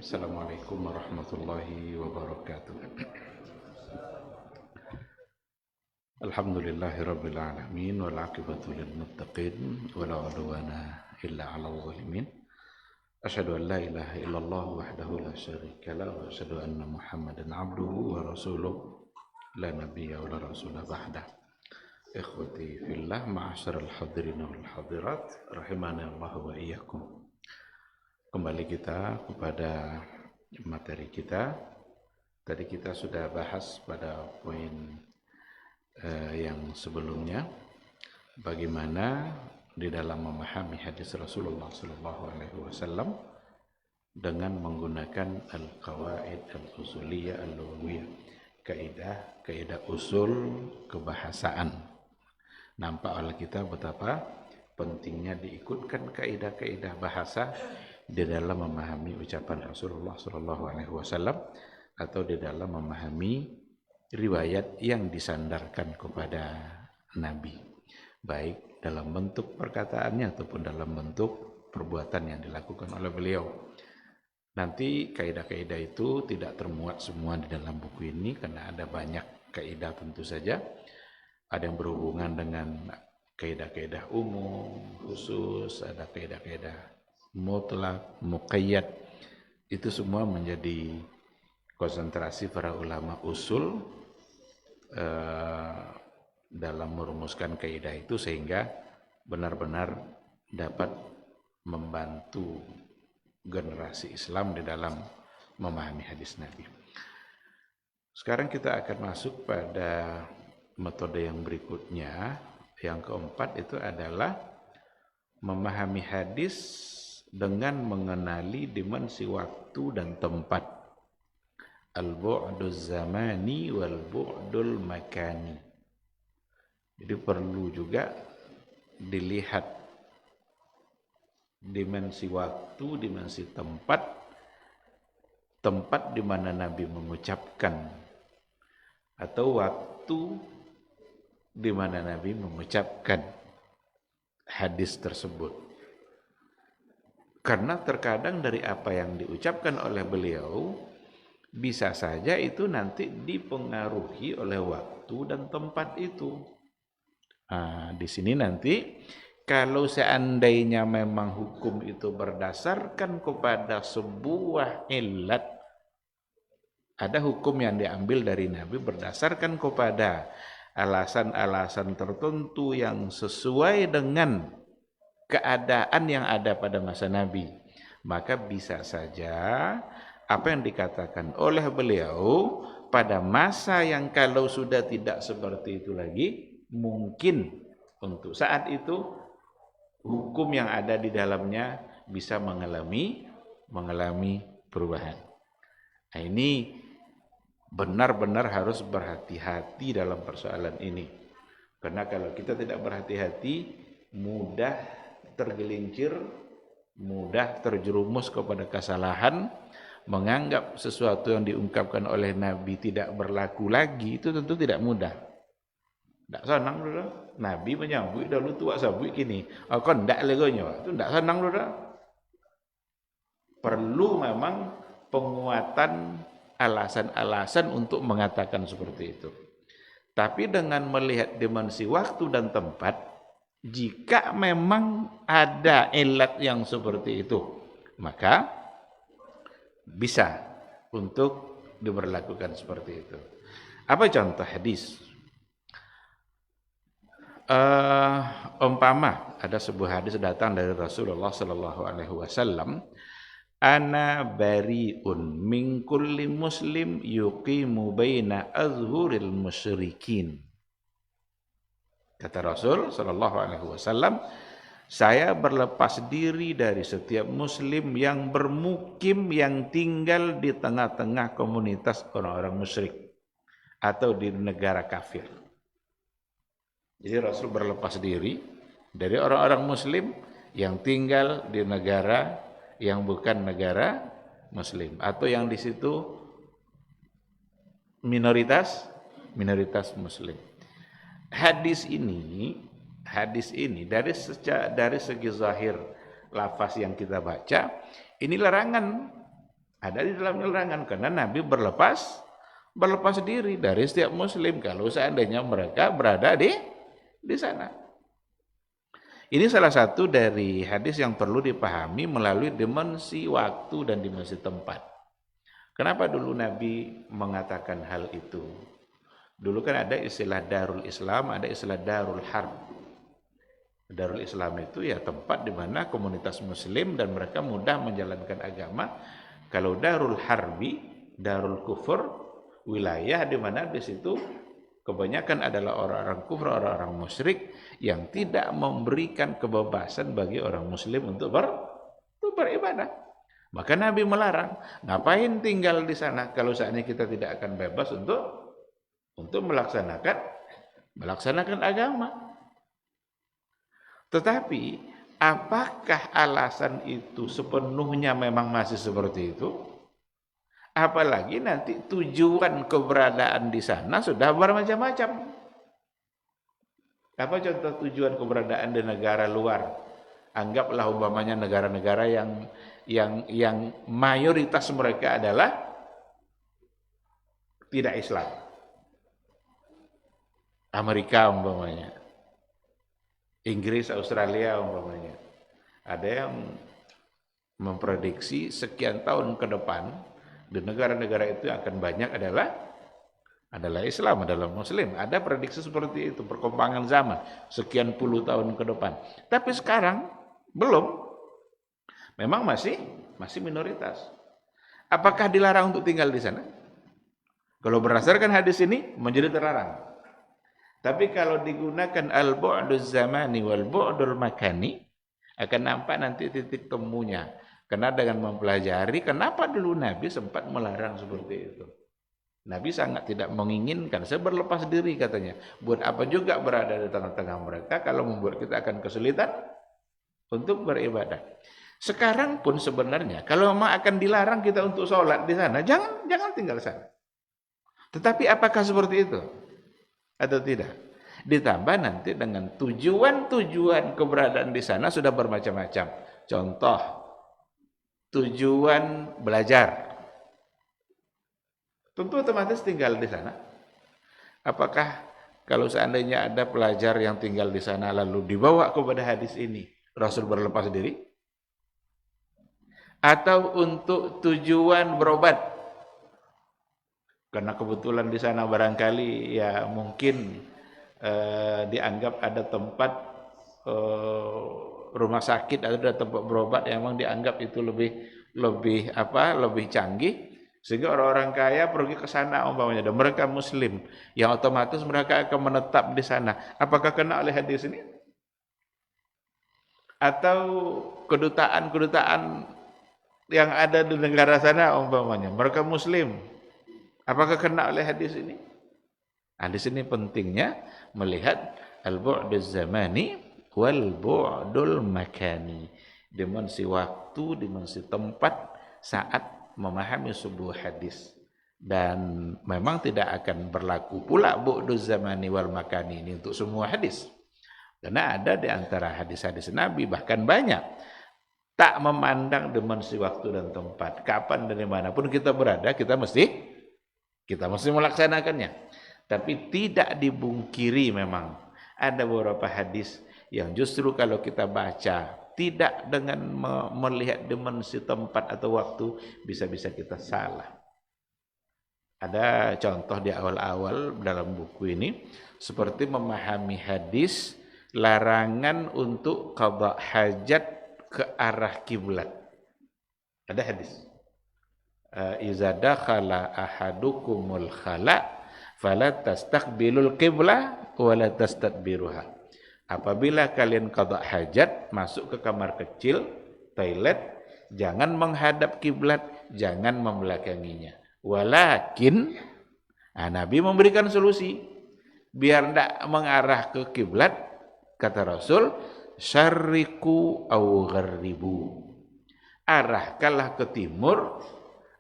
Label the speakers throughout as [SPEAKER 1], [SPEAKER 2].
[SPEAKER 1] Assalamualaikum warahmatullahi wabarakatuh. Alhamdulillahirabbil alamin wal aqibatu lil muttaqin wala udwana illa 'alal zalimin. Asyhadu an la ilaha illallah wahdahu la syarika la wa asyhadu anna Muhammadan 'abduhu wa rasuluh la nabiyya wa la rasula ba'da. Ikhwati fillah, ma'asyiral hadirin wal hadirat, rahimani Allah wa iyyakum. Kembali kita kepada materi kita. Tadi kita sudah bahas pada poin yang sebelumnya, bagaimana di dalam memahami hadis Rasulullah SAW dengan menggunakan al-qawaid al-usuliyah al-lughawiyah, kaidah usul kebahasaan. Nampak oleh kita betapa pentingnya diikutkan kaidah-kaidah bahasa di dalam memahami ucapan Rasulullah SAW atau di dalam memahami riwayat yang disandarkan kepada Nabi, baik dalam bentuk perkataannya ataupun dalam bentuk perbuatan yang dilakukan oleh beliau. Nanti kaidah-kaidah itu tidak termuat semua di dalam buku ini karena ada banyak kaidah tentu saja. Ada yang berhubungan dengan kaidah-kaidah umum, khusus, ada kaidah-kaidah mutlak, muqayyad. Itu semua menjadi konsentrasi para ulama usul dalam merumuskan kaidah itu sehingga benar-benar dapat membantu generasi Islam di dalam memahami hadis Nabi. Sekarang kita akan masuk pada metode yang berikutnya. Yang keempat itu adalah memahami hadis dengan mengenali dimensi waktu dan tempat. Al-bu'duz zamani wal bu'dul makani. Jadi perlu juga dilihat dimensi waktu, dimensi tempat, tempat di mana Nabi mengucapkan, atau waktu di mana Nabi mengucapkan hadis tersebut. Karena terkadang dari apa yang diucapkan oleh beliau bisa saja itu nanti dipengaruhi oleh waktu dan tempat itu. Di sini nanti kalau seandainya memang hukum itu berdasarkan kepada sebuah illat, ada hukum yang diambil dari Nabi berdasarkan kepada alasan-alasan tertentu yang sesuai dengan keadaan yang ada pada masa Nabi, maka bisa saja apa yang dikatakan oleh beliau pada masa yang kalau sudah tidak seperti itu lagi, mungkin untuk saat itu hukum yang ada di dalamnya bisa mengalami perubahan. Nah, ini benar-benar harus berhati-hati dalam persoalan ini. Karena kalau kita tidak berhati-hati, mudah tergelincir, mudah terjerumus kepada kesalahan, menganggap sesuatu yang diungkapkan oleh Nabi tidak berlaku lagi, itu tentu tidak mudah. Tak senang dulu, Nabi menyambut dahulu tua sabut kini, kon tak legonya, itu tak senang dulu. Perlu memang penguatan alasan-alasan untuk mengatakan seperti itu. Tapi dengan melihat dimensi waktu dan tempat, jika memang ada ilat yang seperti itu, maka bisa untuk diberlakukan seperti itu. Apa contoh hadis? Umpama ada sebuah hadis datang dari Rasulullah SAW, ana bari'un min kulli muslim yuqimu baina azhuril musyrikin. Kata Rasul SAW, saya berlepas diri dari setiap muslim yang bermukim, yang tinggal di tengah-tengah komunitas orang-orang musyrik atau di negara kafir. Jadi Rasul berlepas diri dari orang-orang muslim yang tinggal di negara yang bukan negara muslim atau yang di situ minoritas muslim. Hadis ini dari segi zahir lafaz yang kita baca, ini larangan Ada di dalam larangan karena Nabi berlepas diri dari setiap muslim kalau seandainya mereka berada di sana. Ini salah satu dari hadis yang perlu dipahami melalui dimensi waktu dan dimensi tempat. Kenapa dulu Nabi mengatakan hal itu? Dulu kan ada istilah Darul Islam, ada istilah Darul Harb. Darul Islam itu ya tempat di mana komunitas muslim dan mereka mudah menjalankan agama. Kalau Darul Harbi, Darul Kufur, wilayah di mana di situ kebanyakan adalah orang-orang kufur, orang-orang musyrik yang tidak memberikan kebebasan bagi orang muslim untuk beribadah. Maka Nabi melarang, ngapain tinggal di sana kalau seandainya kita tidak akan bebas untuk melaksanakan agama. Tetapi apakah alasan itu sepenuhnya memang masih seperti itu? Apalagi nanti tujuan keberadaan di sana sudah bermacam-macam. Apa contoh tujuan keberadaan di negara luar? Anggaplah umpamanya negara-negara yang mayoritas mereka adalah tidak Islam. Amerika umpamanya, Inggris, Australia umpamanya. Ada yang memprediksi sekian tahun ke depan di negara-negara itu akan banyak adalah Islam, adalah Muslim. Ada prediksi seperti itu, perkembangan zaman sekian puluh tahun ke depan. Tapi sekarang belum. Memang masih minoritas. Apakah dilarang untuk tinggal di sana? Kalau berdasarkan hadis ini menjadi terlarang. Tapi kalau digunakan al-bu'duz zamani wal bu'dul makani, akan nampak nanti titik temunya. Karena dengan mempelajari kenapa dulu Nabi sempat melarang seperti itu. Nabi sangat tidak menginginkan, saya berlepas diri katanya. Buat apa juga berada di tengah-tengah mereka kalau membuat kita akan kesulitan untuk beribadah. Sekarang pun sebenarnya kalau memang akan dilarang kita untuk sholat di sana, jangan tinggal di sana. Tetapi apakah seperti itu atau tidak? Ditambah nanti dengan tujuan-tujuan keberadaan di sana sudah bermacam-macam. Contoh, tujuan belajar. Tentu otomatis tinggal di sana. Apakah kalau seandainya ada pelajar yang tinggal di sana lalu dibawa kepada hadis ini, Rasul berlepas diri? Atau untuk tujuan berobat? Karena kebetulan di sana barangkali ya mungkin dianggap ada tempat rumah sakit atau ada tempat berobat yang memang dianggap itu lebih canggih, sehingga orang-orang kaya pergi ke sana umpamanya dan mereka muslim yang otomatis mereka akan menetap di sana. Apakah kena oleh hadis ini? Atau kedutaan yang ada di negara sana umpamanya mereka muslim, apakah kena oleh hadis ini? Hadis ini pentingnya melihat al-bu'duz zamani wal bu'dul makani, dimensi waktu, dimensi tempat saat memahami sebuah hadis. Dan memang tidak akan berlaku pula bu'duz zamani wal makani ini untuk semua hadis. Karena ada di antara hadis-hadis Nabi bahkan banyak tak memandang dimensi waktu dan tempat. Kapan dan dimanapun kita berada, kita mesti melaksanakannya. Tapi tidak dibungkiri memang ada beberapa hadis yang justru kalau kita baca tidak dengan melihat dimensi tempat atau waktu bisa-bisa kita salah. Ada contoh di awal-awal dalam buku ini seperti memahami hadis larangan untuk qada hajat ke arah kiblat. Ada hadis. Iza dakhala ahadukumul khala fala tastaqbilul qiblah wala tastadbiruha. Apabila kalian qada hajat, masuk ke kamar kecil, toilet, jangan menghadap kiblat, jangan membelakanginya. Walakin Nabi memberikan solusi biar tidak mengarah ke kiblat, kata Rasul, syarriku au gharribu. Arahkanlah ke timur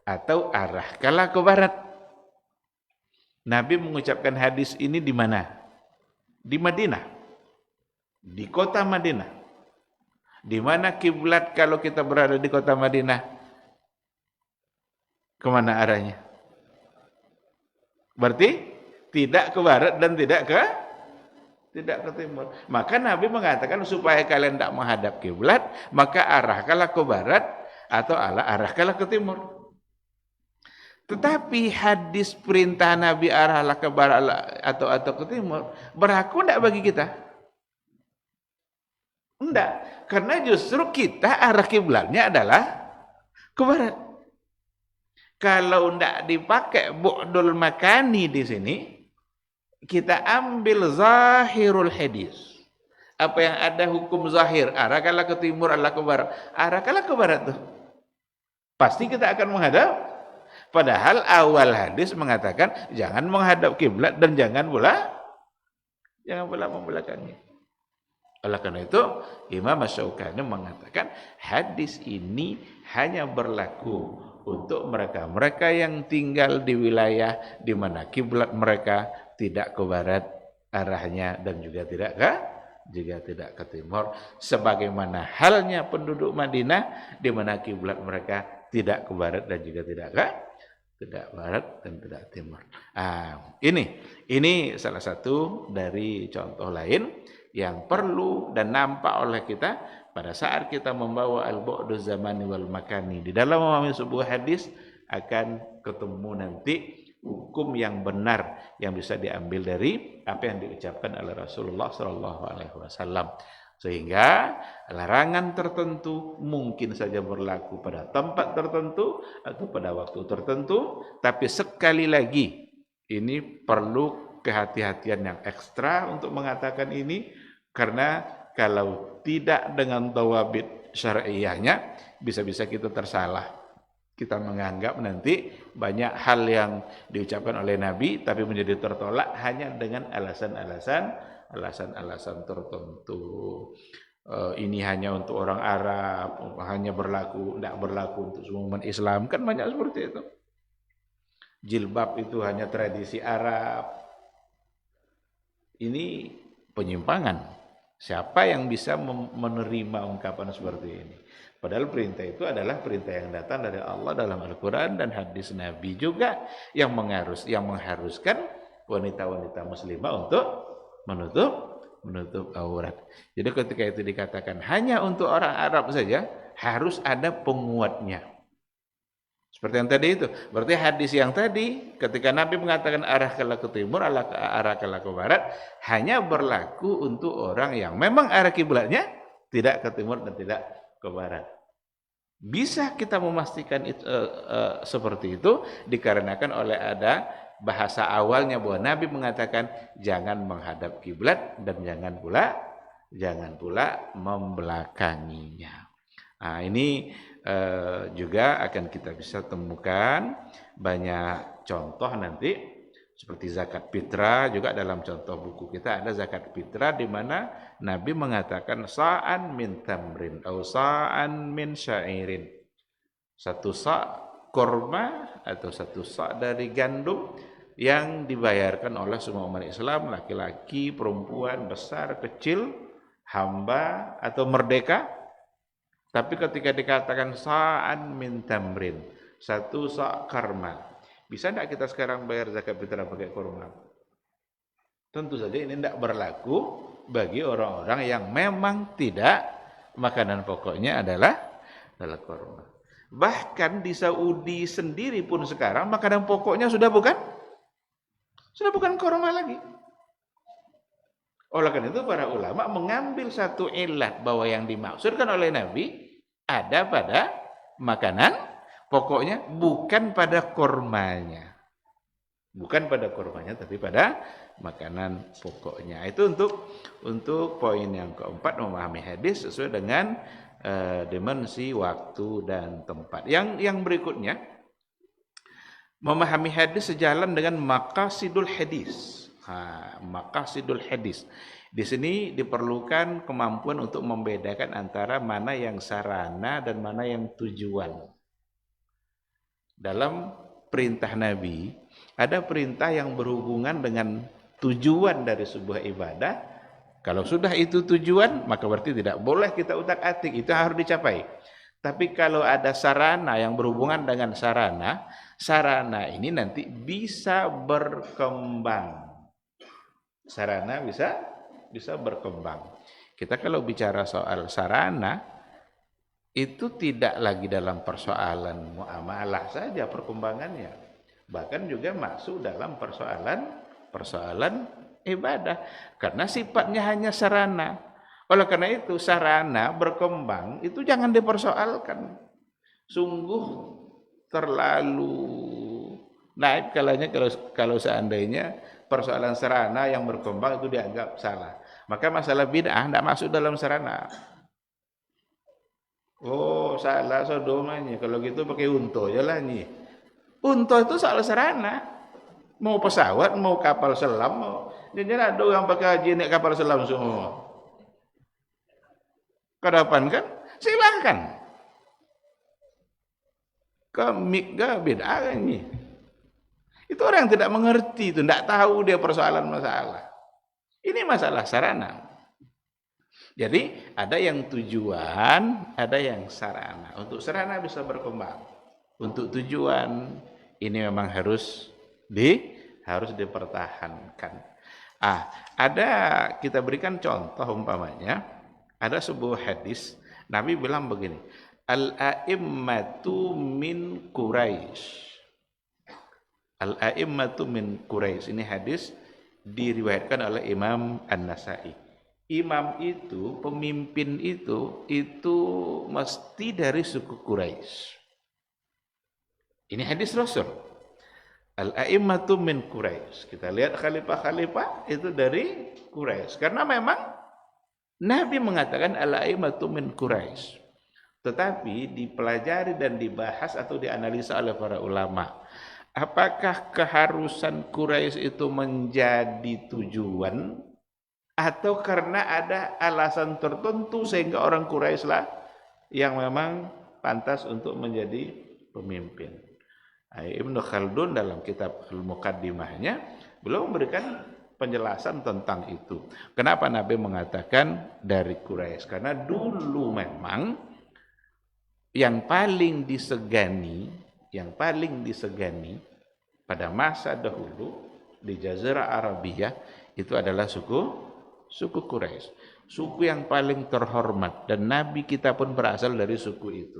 [SPEAKER 1] atau arahkanlah ke barat. Nabi mengucapkan hadis ini di mana? Di Madinah. Di kota Madinah. Di mana kiblat kalau kita berada di kota Madinah? Kemana arahnya? Berarti tidak ke barat dan tidak ke timur. Maka Nabi mengatakan supaya kalian tidak menghadap kiblat, maka arahkanlah ke barat atau arahkanlah ke timur. Tetapi hadis perintah Nabi arahlah ke barat atau ke timur berlaku tidak bagi kita? Tidak, karena justru kita arah kiblatnya adalah ke barat. Kalau tidak dipakai bu'dul makani di sini, kita ambil zahirul hadis. Apa yang ada hukum zahir, arahkanlah ke timur, arahkanlah ke barat. Arahkanlah ke barat tuh. Pasti kita akan menghadap. Padahal awal hadis mengatakan jangan menghadap kiblat dan jangan pula membelakangi. Oleh karena itu, Imam Asy-Syaukani mengatakan hadis ini hanya berlaku untuk mereka yang tinggal di wilayah di mana kiblat mereka tidak ke barat arahnya dan juga tidak ke timur, sebagaimana halnya penduduk Madinah di mana kiblat mereka tidak ke barat dan juga tidak barat dan tidak timur. Ini salah satu dari contoh lain yang perlu dan nampak oleh kita pada saat kita membawa al-bu'du zamani wal makani. Di dalam memahami sebuah hadis akan ketemu nanti hukum yang benar yang bisa diambil dari apa yang diucapkan oleh Rasulullah SAW. Sehingga larangan tertentu mungkin saja berlaku pada tempat tertentu atau pada waktu tertentu, tapi sekali lagi ini perlu kehati-hatian yang ekstra untuk mengatakan ini, karena kalau tidak dengan tawabit syar'iyahnya bisa-bisa kita tersalah. Kita menganggap nanti banyak hal yang diucapkan oleh Nabi tapi menjadi tertolak hanya dengan alasan-alasan tertentu. Ini hanya untuk orang Arab, hanya tidak berlaku untuk semua umat Islam, kan banyak seperti itu. Jilbab itu hanya tradisi Arab. Ini penyimpangan. Siapa yang bisa menerima ungkapan seperti ini? Padahal perintah itu adalah perintah yang datang dari Allah dalam Al-Quran dan hadis Nabi juga yang mengharuskan wanita-wanita muslimah untuk menutup aurat. Jadi ketika itu dikatakan hanya untuk orang Arab saja, harus ada penguatnya. Seperti yang tadi itu. Berarti hadis yang tadi ketika Nabi mengatakan arahkanlah ke timur, arahkanlah ke barat, hanya berlaku untuk orang yang memang arah kiblatnya tidak ke timur dan tidak ke barat. Bisa kita memastikan itu, seperti itu dikarenakan oleh ada bahasa awalnya bahwa Nabi mengatakan jangan menghadap kiblat dan jangan pula membelakanginya. Ini juga akan kita bisa temukan banyak contoh nanti seperti zakat fitrah. Juga dalam contoh buku kita ada zakat fitrah di mana Nabi mengatakan sa'an min tamrin atau sa'an min syairin, satu sa' korma atau satu sa' dari gandum yang dibayarkan oleh semua umat Islam, laki-laki, perempuan, besar, kecil, hamba atau merdeka. Tapi ketika dikatakan sa'an min tamrin, satu sa' karma, bisa tidak kita sekarang bayar zakat fitrah pakai kurma? Tentu saja ini tidak berlaku bagi orang-orang yang memang tidak makanan pokoknya adalah kurma. Bahkan di Saudi sendiri pun sekarang makanan pokoknya sudah bukan kurma lagi. Oleh karena itu para ulama mengambil satu ilah bahwa yang dimaksudkan oleh Nabi ada pada makanan pokoknya, bukan pada kurmanya. Bukan pada kurmanya tapi pada makanan pokoknya. Itu untuk poin yang keempat, memahami hadis sesuai dengan dimensi waktu dan tempat. Yang berikutnya, memahami hadis sejalan dengan maqasidul hadis. Maqasidul hadis. Di sini diperlukan kemampuan untuk membedakan antara mana yang sarana dan mana yang tujuan. Dalam perintah Nabi, ada perintah yang berhubungan dengan tujuan dari sebuah ibadah. Kalau sudah itu tujuan, maka berarti tidak boleh kita utak-atik, itu harus dicapai. Tapi kalau ada sarana yang berhubungan dengan sarana, sarana ini nanti bisa berkembang. Sarana bisa berkembang. Kita kalau bicara soal sarana, itu tidak lagi dalam persoalan muamalah saja perkembangannya. Bahkan juga masuk dalam persoalan ibadah. Karena sifatnya hanya sarana. Oleh karena itu sarana berkembang itu jangan dipersoalkan. Sungguh terlalu naik kalanya kalau seandainya persoalan sarana yang berkembang itu dianggap salah. Maka masalah bid'ah tidak masuk dalam sarana. Oh salah sodomanya, kalau gitu pakai unta aja lah nih. Unta itu soal sarana. Mau pesawat, mau kapal selam, mau jadi ada yang pakai haji naik kapal selam semua. Kedepan kan? Silahkan. Kemik gak beda ini. Itu orang yang tidak mengerti, itu tidak tahu dia persoalan masalah. Ini masalah sarana. Jadi ada yang tujuan, ada yang sarana. Untuk sarana bisa berkembang. Untuk tujuan ini memang harus dipertahankan. Ada kita berikan contoh umpamanya. Ada sebuah hadis, Nabi bilang begini, Al-a'immatu min Quraisy. Al-a'immatu min Quraisy. Ini hadis diriwayatkan oleh Imam An-Nasa'i. Imam itu, pemimpin itu mesti dari suku Quraisy. Ini hadis Rasul. Al-a'immatu min Quraisy. Kita lihat khalifah-khalifah itu dari Quraisy. Karena memang Nabi mengatakan al-a'immatu min Quraisy. Tetapi dipelajari dan dibahas atau dianalisa oleh para ulama. Apakah keharusan Quraisy itu menjadi tujuan atau karena ada alasan tertentu sehingga orang Quraisy lah yang memang pantas untuk menjadi pemimpin. Ibnu Khaldun dalam kitab Al-Muqaddimahnya beliau memberikan penjelasan tentang itu. Kenapa Nabi mengatakan dari Quraisy? Karena dulu memang yang paling disegani pada masa dahulu di Jazirah Arabia itu adalah suku Quraisy. Suku yang paling terhormat dan Nabi kita pun berasal dari suku itu.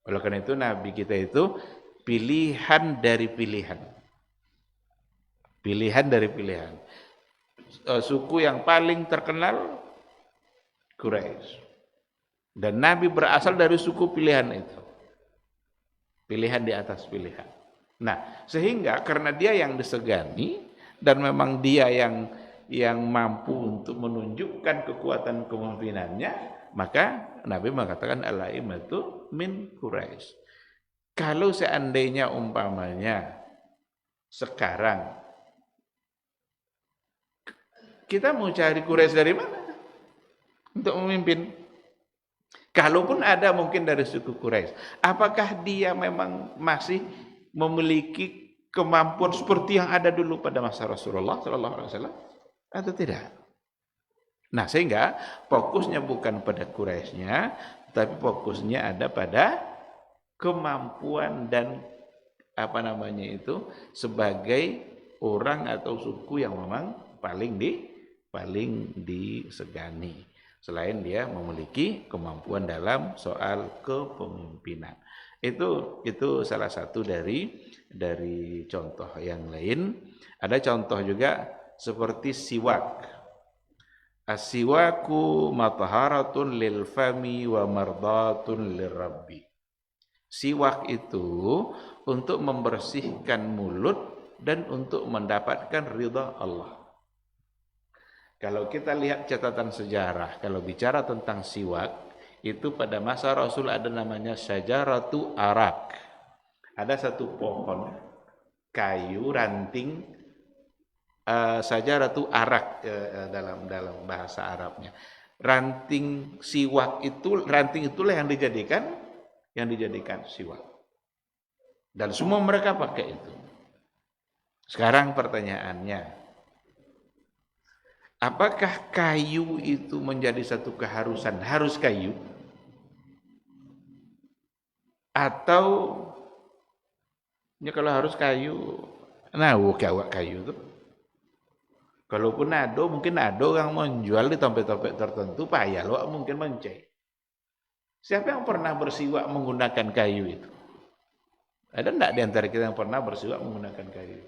[SPEAKER 1] Oleh karena itu Nabi kita itu pilihan dari pilihan. Suku yang paling terkenal Quraisy. Dan Nabi berasal dari suku pilihan itu. Pilihan di atas pilihan. Nah, sehingga karena dia yang disegani dan memang dia yang mampu untuk menunjukkan kekuatan kepemimpinannya, maka Nabi mengatakan al-a'immatu min Quraisy. Kalau seandainya umpamanya sekarang kita mau cari Quraisy dari mana untuk memimpin? Kalaupun ada mungkin dari suku Quraisy, apakah dia memang masih memiliki kemampuan seperti yang ada dulu pada masa Rasulullah SAW atau tidak? Nah, sehingga fokusnya bukan pada Quraisynya, tapi fokusnya ada pada kemampuan dan sebagai orang atau suku yang memang paling disegani. Selain dia memiliki kemampuan dalam soal kepemimpinan. Itu salah satu dari contoh yang lain. Ada contoh juga seperti siwak. As-siwaku mataharatun lil fami wa mardatun lirabbi. Siwak itu untuk membersihkan mulut dan untuk mendapatkan ridha Allah. Kalau kita lihat catatan sejarah, kalau bicara tentang siwak, itu pada masa Rasul ada namanya syajaratu arak. Ada satu pohon kayu ranting syajaratu arak dalam bahasa Arabnya. Ranting siwak itu, ranting itulah yang dijadikan siwak. Dan semua mereka pakai itu. Sekarang pertanyaannya, apakah kayu itu menjadi satu keharusan? Harus kayu? Atau ya kalau harus kayu, nah awak kayu tuh. Kalaupun mungkin ada orang menjual di tempat-tempat tertentu, payah lo mungkin mencek. Siapa yang pernah bersiwak menggunakan kayu itu? Ada enggak di antara kita yang pernah bersiwak menggunakan kayu?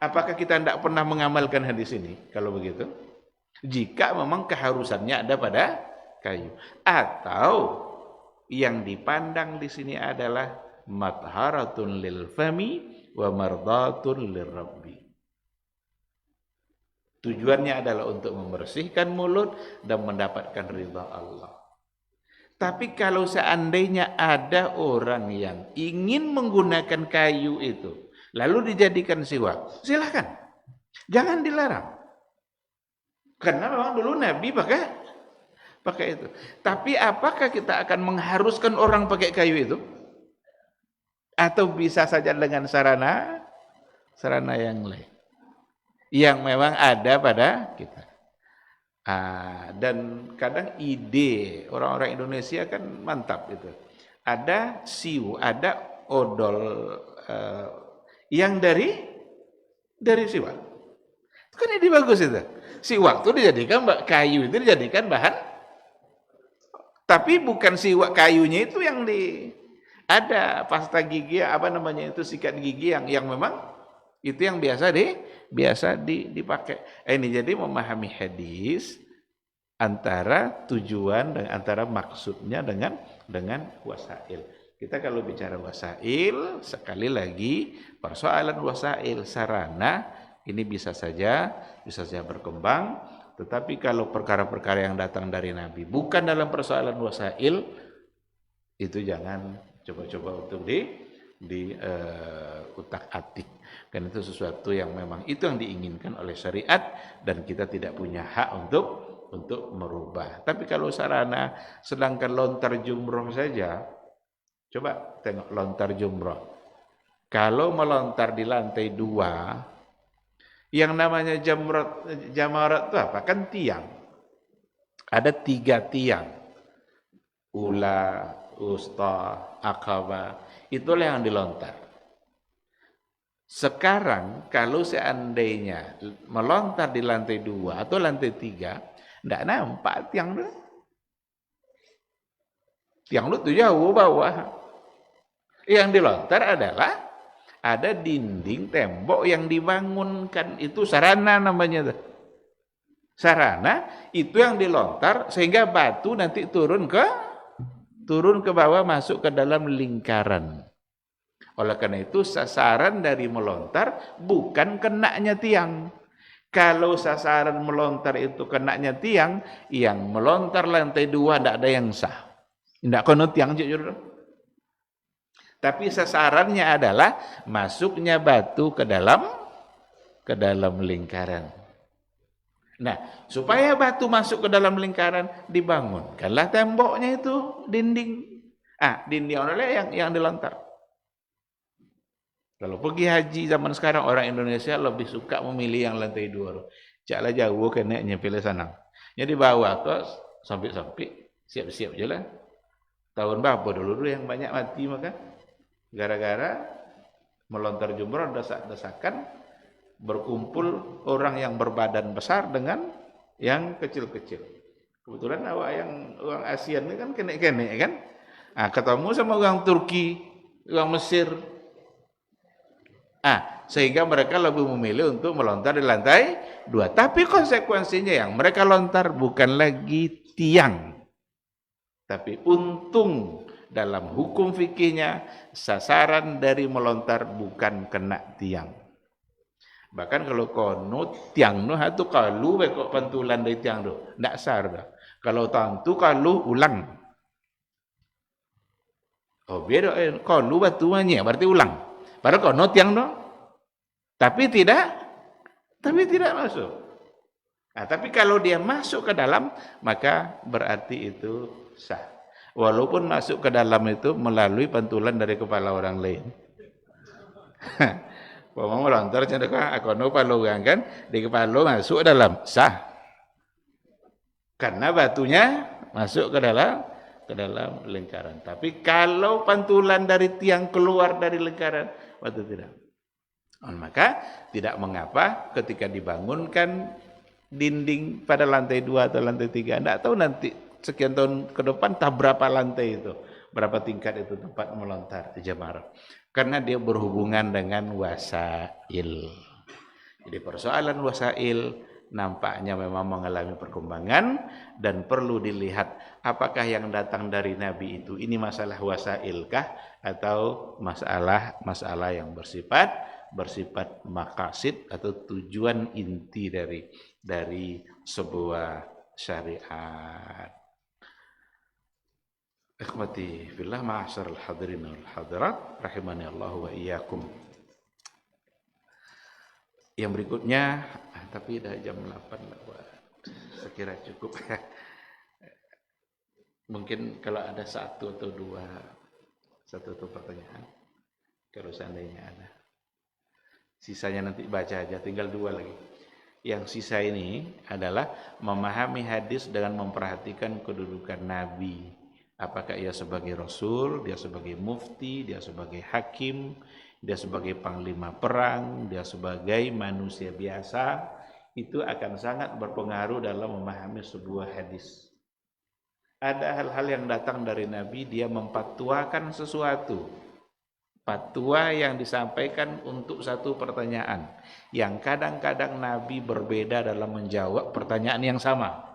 [SPEAKER 1] Apakah kita tidak pernah mengamalkan hadis ini? Kalau begitu, jika memang keharusannya ada pada kayu, atau yang dipandang di sini adalah matharatun lil fami wa mardatun lirabbi. Tujuannya adalah untuk membersihkan mulut dan mendapatkan ridha Allah. Tapi kalau seandainya ada orang yang ingin menggunakan kayu itu, lalu dijadikan siwak, silahkan. Jangan dilarang. Karena memang dulu Nabi pakai itu. Tapi apakah kita akan mengharuskan orang pakai kayu itu? Atau bisa saja dengan sarana yang lain yang memang ada pada kita. Dan kadang ide orang-orang Indonesia kan mantap itu. Ada ada odol yang dari siwak. Kan ini bagus itu. Siwak itu dijadikan kayu itu dijadikan bahan. Tapi bukan siwak kayunya itu yang ada pasta gigi sikat gigi yang memang itu yang biasa dipakai. Ini jadi memahami hadis antara tujuan dan antara maksudnya dengan wasail. Kita kalau bicara wasail, sekali lagi persoalan wasail sarana ini bisa saja berkembang, tetapi kalau perkara-perkara yang datang dari Nabi bukan dalam persoalan wasail, itu jangan coba-coba untuk di utak-atik. Karena itu sesuatu yang memang itu yang diinginkan oleh syariat dan kita tidak punya hak untuk merubah. Tapi kalau sarana sedangkan lontar jumroh saja, coba tengok lontar jumroh. Kalau melontar di lantai 2, yang namanya jamarat itu apa? Kan tiang. Ada 3 tiang. Ula, usta, akaba. Itulah yang dilontar. Sekarang kalau seandainya melontar di lantai 2 atau lantai 3, tidak nampak tiang lu. Tiang lu tuh jauh bawah. Yang dilontar adalah ada dinding tembok yang dibangunkan, itu sarana namanya. Sarana itu yang dilontar sehingga batu nanti turun ke bawah masuk ke dalam lingkaran. Oleh karena itu sasaran dari melontar bukan kenanya tiang. Kalau sasaran melontar itu kenanya tiang, yang melontar lantai 2 tidak ada yang sah. Tidak kono tiang jujur. Tapi sasarannya adalah masuknya batu ke dalam lingkaran. Nah, supaya batu masuk ke dalam lingkaran, dibangunkanlah temboknya itu, dinding. Dinding oleh yang dilontar. Kalau pergi haji zaman sekarang, orang Indonesia lebih suka memilih yang lantai 2. Caklah jauh keneknya pilih sana. Jadi bawa ke sampai siap-siap je lah. Tahun berapa dulu yang banyak mati maka gara-gara melontar jumroh desak-desakan, berkumpul orang yang berbadan besar dengan yang kecil-kecil. Kebetulan yang orang ASEAN ini kan kenek-kenek kan. Ketemu sama orang Turki, orang Mesir. Sehingga mereka lebih memilih untuk melontar di lantai 2. Tapi konsekuensinya yang mereka lontar bukan lagi tiang. Tapi untung dalam hukum fikihnya sasaran dari melontar bukan kena tiang. Bahkan kalau kono tiang no hatu kalu kok pantulan dari tiang do, ndak sar dah. Kalau tantu kalu ulang. Beda kalu batuannya berarti ulang. Padahal kono tiang no. Tapi tidak masuk. Tapi kalau dia masuk ke dalam, maka berarti itu sah. Walaupun masuk ke dalam itu melalui pantulan dari kepala orang lain. Mau melontar cenderung akono paluang kan di kepala masuk ke dalam sah. Karena batunya masuk ke ke dalam lingkaran. Tapi kalau pantulan dari tiang keluar dari lingkaran, waktu tidak. Maka tidak mengapa ketika dibangunkan dinding pada lantai 2 atau lantai 3. Anda tahu nanti sekian tahun ke depan tak berapa lantai itu, berapa tingkat itu tempat melontar di Jamarah. Karena dia berhubungan dengan wasail. Jadi persoalan wasail nampaknya memang mengalami perkembangan dan perlu dilihat apakah yang datang dari Nabi itu ini masalah wasailkah atau masalah yang bersifat maqasid atau tujuan inti dari sebuah syariat. Ikhwati fillah, ma'asyiral hadirin wal hadirat rahimani Allah wa iyyakum. Yang berikutnya, tapi dah jam 8 lah, saya kira cukup. Mungkin kalau ada satu atau dua pertanyaan, kalau seandainya ada. Sisanya nanti baca aja, tinggal 2 lagi. Yang sisa ini adalah memahami hadis dengan memperhatikan kedudukan Nabi. Apakah ia sebagai Rasul, dia sebagai mufti, dia sebagai hakim, dia sebagai panglima perang, dia sebagai manusia biasa. Itu akan sangat berpengaruh dalam memahami sebuah hadis. Ada hal-hal yang datang dari Nabi, dia mempatuakan sesuatu. Fatwa yang disampaikan untuk satu pertanyaan yang kadang-kadang Nabi berbeda dalam menjawab pertanyaan yang sama.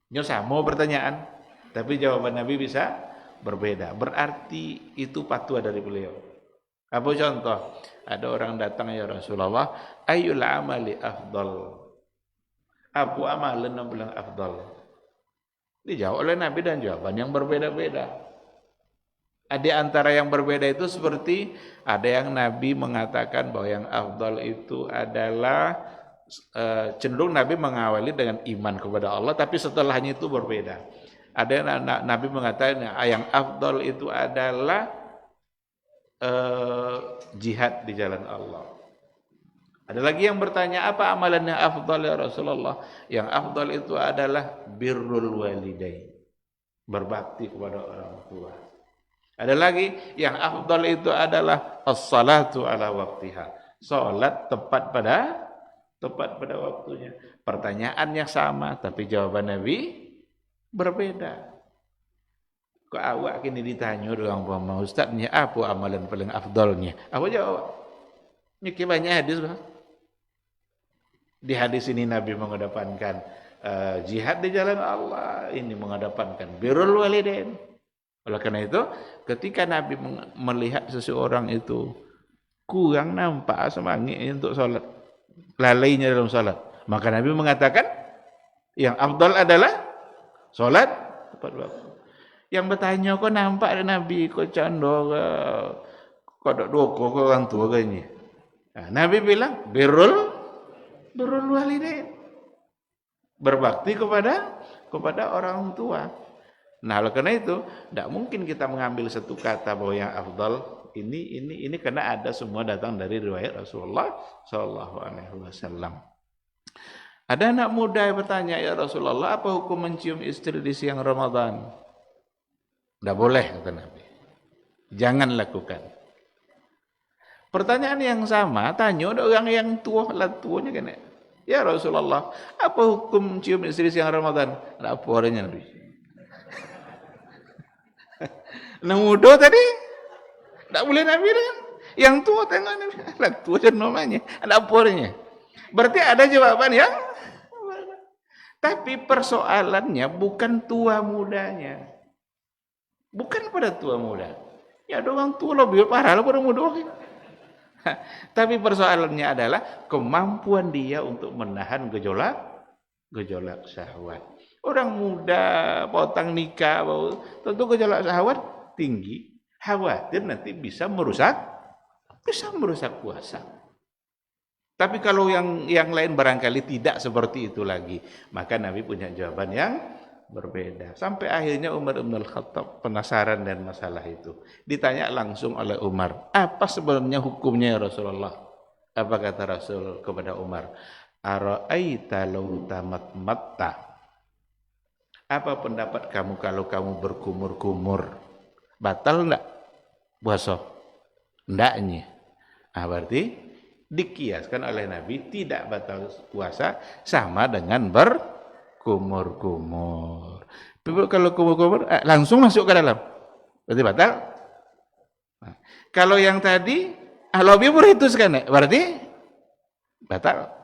[SPEAKER 1] Ini sama pertanyaan, tapi jawaban Nabi bisa berbeda. Berarti itu fatwa dari beliau. Apa contoh? Ada orang datang, ya Rasulullah, ayyul amali afdal? Apa amalan yang bilang afdal? Dijawab oleh Nabi dan jawaban yang berbeda-beda. Ada antara yang berbeda itu seperti ada yang Nabi mengatakan bahwa yang afdal itu adalah cenderung Nabi mengawali dengan iman kepada Allah, tapi setelahnya itu berbeda. Ada yang Nabi mengatakan yang afdal itu adalah jihad di jalan Allah. Ada lagi yang bertanya, apa amalan yang afdal ya Rasulullah? Yang afdal itu adalah birrul walidain, berbakti kepada orang tua. Ada lagi yang afdal itu adalah as-salatu ala waktiha, salat tepat pada waktunya. Pertanyaannya sama, tapi jawaban Nabi berbeda. Kok awak kini ditanya orang pama ustaznya, apa amalan paling afdalnya? Apa jawab? Ini banyak hadis, Bang. Di hadis ini Nabi mengedepankan jihad di jalan Allah, ini mengedepankan birrul walidain. Oleh karena itu, ketika Nabi melihat seseorang itu kurang nampak semangat untuk salat, lalainya dalam salat, maka Nabi mengatakan yang afdal adalah salat tepat waktu. Yang bertanya, kok nampak ada Nabi, kok candor, kok dok doko, kok orang tua kayaknya. Nah, Nabi bilang birrul walidain, berbakti kepada orang tua. Nah, oleh karena itu, tidak mungkin kita mengambil satu kata bahwa yang afdal ini karena ada semua datang dari riwayat Rasulullah Shallallahu Alaihi Wasallam. Ada anak muda yang bertanya, ya Rasulullah, apa hukum mencium istri di siang Ramadan? Tidak boleh, kata Nabi. Jangan lakukan. Pertanyaan yang sama, tanya orang yang tua, lah tuanya kan. Ya Rasulullah, apa hukum mencium istri siang Ramadan? Tidak apa orangnya Nabi. Nah muda tadi tak boleh Nabi kan? Yang tua tengok Nabi, anak tua dan namanya, ada pornya. Berarti ada jawaban yang, tapi persoalannya bukan tua mudanya, bukan pada tua muda. Ya ada orang tua lebih parah lah pada muda. Tapi persoalannya adalah kemampuan dia untuk menahan gejolak syahwat. Orang muda potong nikah, tentu gejolak syahwat tinggi, khawatir nanti bisa merusak puasa. Tapi kalau yang lain barangkali tidak seperti itu lagi, maka Nabi punya jawaban yang berbeda. Sampai akhirnya Umar bin Al-Khattab penasaran dan masalah itu. Ditanya langsung oleh Umar, apa sebenarnya hukumnya ya Rasulullah? Apa kata Rasul kepada Umar? Ara'aita law tamatmatta. Apa pendapat kamu kalau kamu berkumur-kumur? Batal enggak puasa? Enggaknya. Berarti dikiaskan oleh Nabi tidak batal puasa sama dengan berkumur-kumur. Kalau kumur-kumur langsung masuk ke dalam. Berarti batal. Nah, kalau yang tadi lebih berhituskan berarti batal.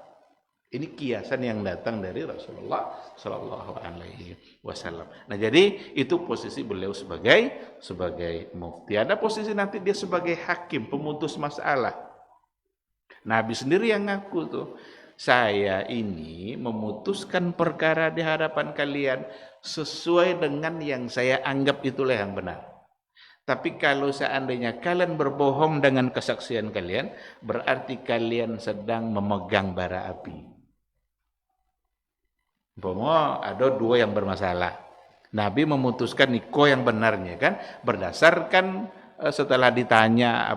[SPEAKER 1] Ini kiasan yang datang dari Rasulullah Shallallahu Alaihi Wasallam. Nah, jadi itu posisi beliau sebagai mufti. Ada posisi nanti dia sebagai hakim, pemutus masalah. Nabi sendiri yang ngaku tuh, saya ini memutuskan perkara di hadapan kalian sesuai dengan yang saya anggap itulah yang benar. Tapi kalau seandainya kalian berbohong dengan kesaksian kalian, berarti kalian sedang memegang bara api. Umpama ada dua yang bermasalah. Nabi memutuskan niko yang benarnya kan berdasarkan setelah ditanya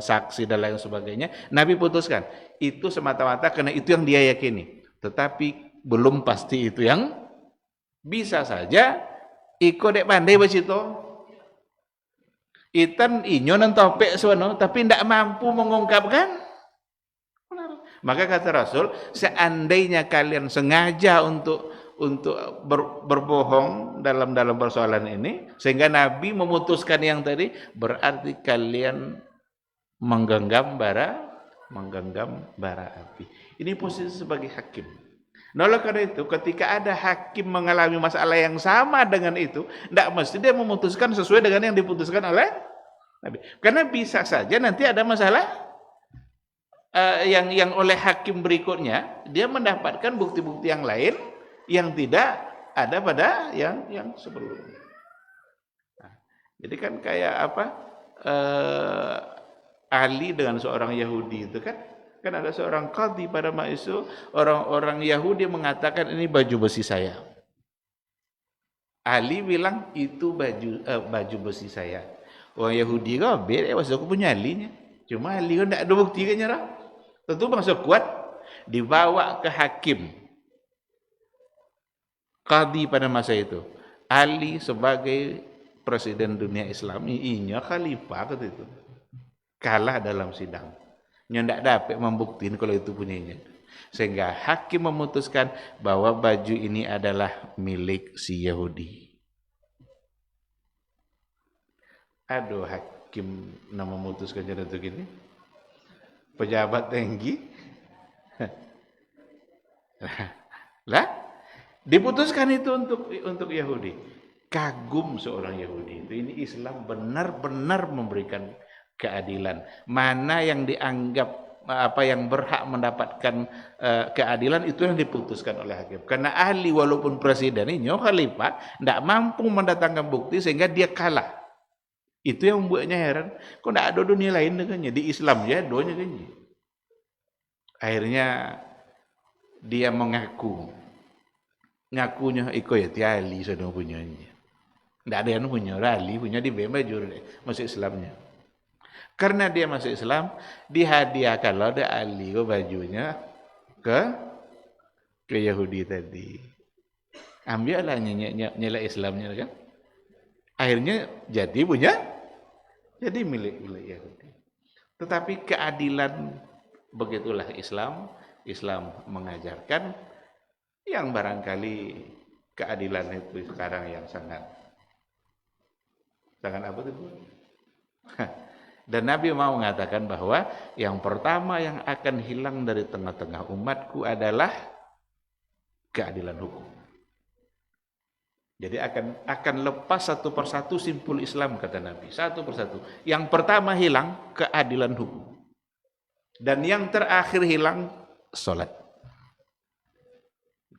[SPEAKER 1] saksi dan lain sebagainya, Nabi putuskan itu semata-mata karena itu yang dia yakini. Tetapi belum pasti itu yang bisa saja iko dek pandai begitu. Itan inyo nentopek suano tapi tidak mampu mengungkapkan. Maka kata Rasul, seandainya kalian sengaja untuk berbohong dalam persoalan ini, sehingga Nabi memutuskan yang tadi, berarti kalian menggenggam bara api. Ini posisi sebagai hakim. Nah, oleh karena itu, ketika ada hakim mengalami masalah yang sama dengan itu, tidak mesti dia memutuskan sesuai dengan yang diputuskan oleh Nabi. Karena bisa saja nanti ada masalah yang oleh hakim berikutnya dia mendapatkan bukti-bukti yang lain yang tidak ada pada yang sebelumnya. Nah, jadi kan kayak Ali dengan seorang Yahudi itu kan ada seorang qadhi pada masa itu, orang Yahudi mengatakan ini baju besi saya. Ali bilang itu baju besi saya. Orang Yahudi kok beda masuk aku punya alinya. Cuma Ali kan tidak ada bukti kan nyerah. Tentu masuk kuat dibawa ke hakim qadhi pada masa itu. Ali sebagai presiden dunia Islam, inya khalifah kata itu. Kalah dalam sidang. Nya ndak dapat membuktiin kalau itu punyanya. Sehingga hakim memutuskan bahwa baju ini adalah milik si Yahudi. Aduh, hakim memutuskan jadi itu gini. Pejabat tinggi lah diputuskan itu untuk Yahudi. Kagum seorang Yahudi itu, ini Islam benar-benar memberikan keadilan. Mana yang dianggap yang berhak mendapatkan keadilan itu yang diputuskan oleh hakim. Karena ahli walaupun presiden ini khalifah tidak mampu mendatangkan bukti sehingga dia kalah. Itu yang membuatnya heran. Kok tidak ada dunia lain dengannya? Di Islam ya doanya kan. Akhirnya dia ngakunya iko ya tiali sudah punyanya. Tidak ada yang punya rali, punya di bemajur masuk Islamnya. Karena dia masuk Islam, dihadiahkan loh ada Ali bajunya ke Yahudi tadi. Ambillah nyela Islamnya kan. Akhirnya jadi milik Yahudi. Tetapi keadilan begitulah Islam mengajarkan yang barangkali keadilan itu sekarang yang sangat apa itu? Dan Nabi mau mengatakan bahwa yang pertama yang akan hilang dari tengah-tengah umatku adalah keadilan hukum. Jadi akan lepas satu persatu simpul Islam kata Nabi, satu persatu. Yang pertama hilang keadilan hukum. Dan yang terakhir hilang salat.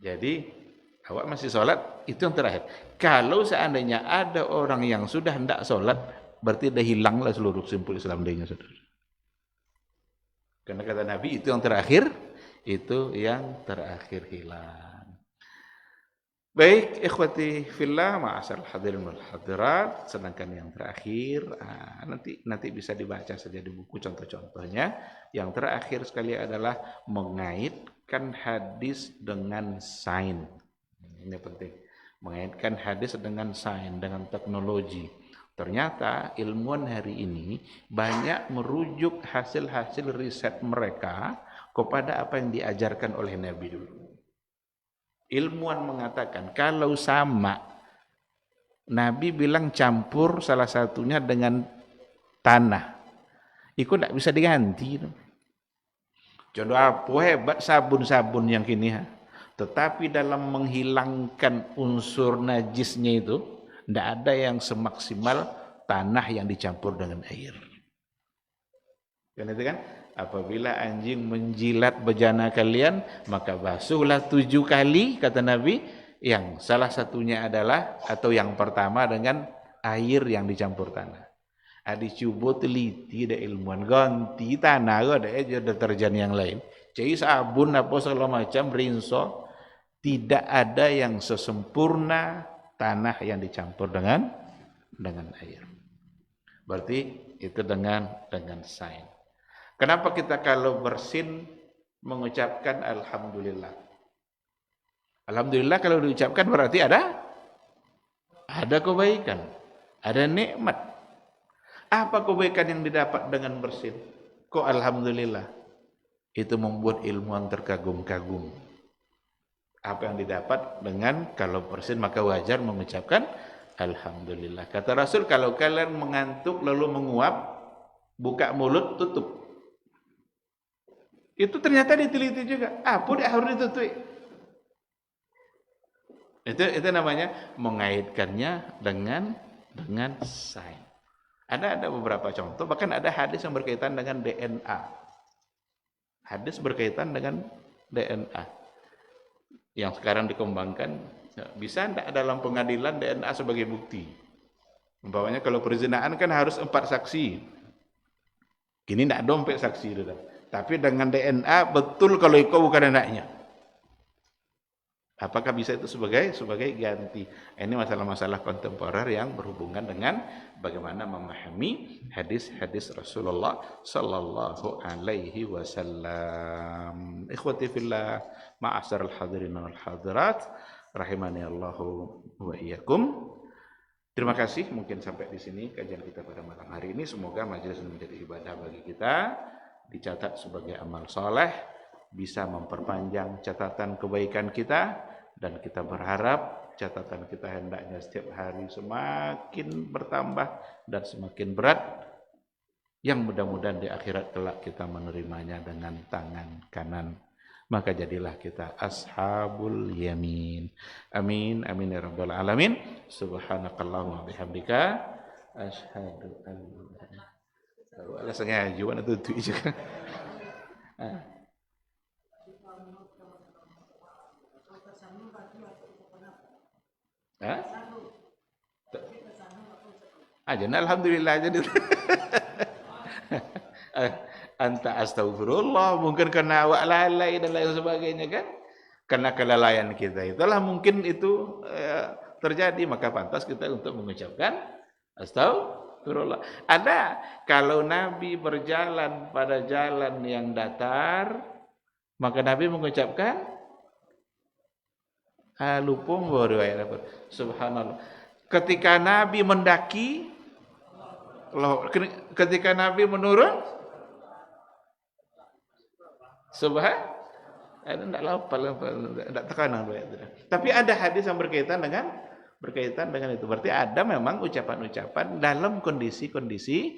[SPEAKER 1] Jadi awak masih salat itu yang terakhir. Kalau seandainya ada orang yang sudah hendak salat, berarti dah hilanglah seluruh simpul Islam dia saudara. Karena kata Nabi itu yang terakhir hilang. Baik, ikhwati fillah, ma'asal hadirin wal hadirat, sedangkan yang terakhir nanti bisa dibaca saja di buku contoh-contohnya. Yang terakhir sekali adalah mengaitkan hadis dengan sains. Ini penting. Mengaitkan hadis dengan sains, dengan teknologi. Ternyata ilmuwan hari ini banyak merujuk hasil-hasil riset mereka kepada apa yang diajarkan oleh Nabi dulu. Ilmuwan mengatakan kalau sama, Nabi bilang campur salah satunya dengan tanah, itu tidak bisa diganti. Contoh apa hebat sabun-sabun yang kini, tetapi dalam menghilangkan unsur najisnya itu tidak ada yang semaksimal tanah yang dicampur dengan air. Kan itu kan? Apabila anjing menjilat bejana kalian, maka basuhlah 7 kali, kata Nabi, yang salah satunya adalah, atau yang pertama dengan air yang dicampur tanah. Dicoba teliti ada ilmuwan, ganti tanah, ada aja deterjen yang lain. Jadi sabun apa segala macam, rinso, tidak ada yang sesempurna tanah yang dicampur dengan air. Berarti itu dengan sains. Kenapa kita kalau bersin mengucapkan alhamdulillah? Alhamdulillah kalau diucapkan berarti ada kebaikan, ada nikmat. Apa kebaikan yang didapat dengan bersin? Kok alhamdulillah? Itu membuat ilmuwan terkagum-kagum. Apa yang didapat dengan kalau bersin, maka wajar mengucapkan alhamdulillah. Kata Rasul, kalau kalian mengantuk lalu menguap, buka mulut, tutup. Itu ternyata diteliti juga. Apa dia harus ditutup? Itu namanya mengaitkannya dengan sains. Ada beberapa contoh, bahkan ada hadis yang berkaitan dengan DNA. Hadis berkaitan dengan DNA yang sekarang dikembangkan. Bisa tidak dalam pengadilan DNA sebagai bukti? Umpamanya kalau perzinaan kan harus 4 saksi. Kini tidak dompet saksi itu. Tapi dengan DNA betul kalau ikut bukan anaknya. Apakah bisa itu sebagai ganti? Ini masalah-masalah kontemporer yang berhubungan dengan bagaimana memahami hadis-hadis Rasulullah sallallahu alaihi wasallam. Ikhwati fillah, ma'asyiral hadirin wal hadirat, rahimani Allahu wa iyyakum. Terima kasih, mungkin sampai di sini kajian kita pada malam hari ini. Semoga majelis menjadi ibadah bagi kita, dicatat sebagai amal soleh, bisa memperpanjang catatan kebaikan kita, dan kita berharap catatan kita hendaknya setiap hari semakin bertambah dan semakin berat, yang mudah-mudahan di akhirat kelak kita menerimanya dengan tangan kanan. Maka jadilah kita ashabul yamin. Amin, amin ya rabbal alamin. Subhanakallahumma bihamdika asyhadu an la sengaja wana tutu juga. Aja alhamdulillah jadi. Anta astagfirullah, mungkin karena awak lalai dan lain sebagainya kan, karena kelalaian kita itulah mungkin itu terjadi, maka pantas kita untuk mengucapkan astagfirullah. Ada kalau Nabi berjalan pada jalan yang datar, maka Nabi mengucapkan lupung riwayat apa? Subhanallah. Ketika Nabi mendaki, ketika Nabi menurun, tidak tekanan. Tapi ada hadis yang berkaitan dengan itu. Berarti ada memang ucapan-ucapan dalam kondisi-kondisi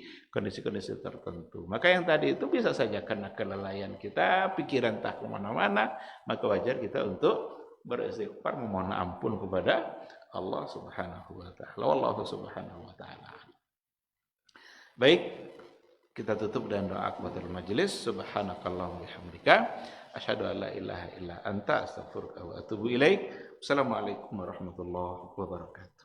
[SPEAKER 1] tertentu. Maka yang tadi itu bisa saja karena kelalaian kita, pikiran tak kemana-mana, maka wajar kita untuk beristighfar, memohon ampun kepada Allah Subhanahu wa taala. Wallahu subhanahu wa taala. Baik, kita tutup dengan doa kafatul majelis. Subhanakallahumma bihamdika asyhadu an la ilaha illa anta astaghfiruka wa atubu ilaik. Assalamualaikum warahmatullahi wabarakatuh.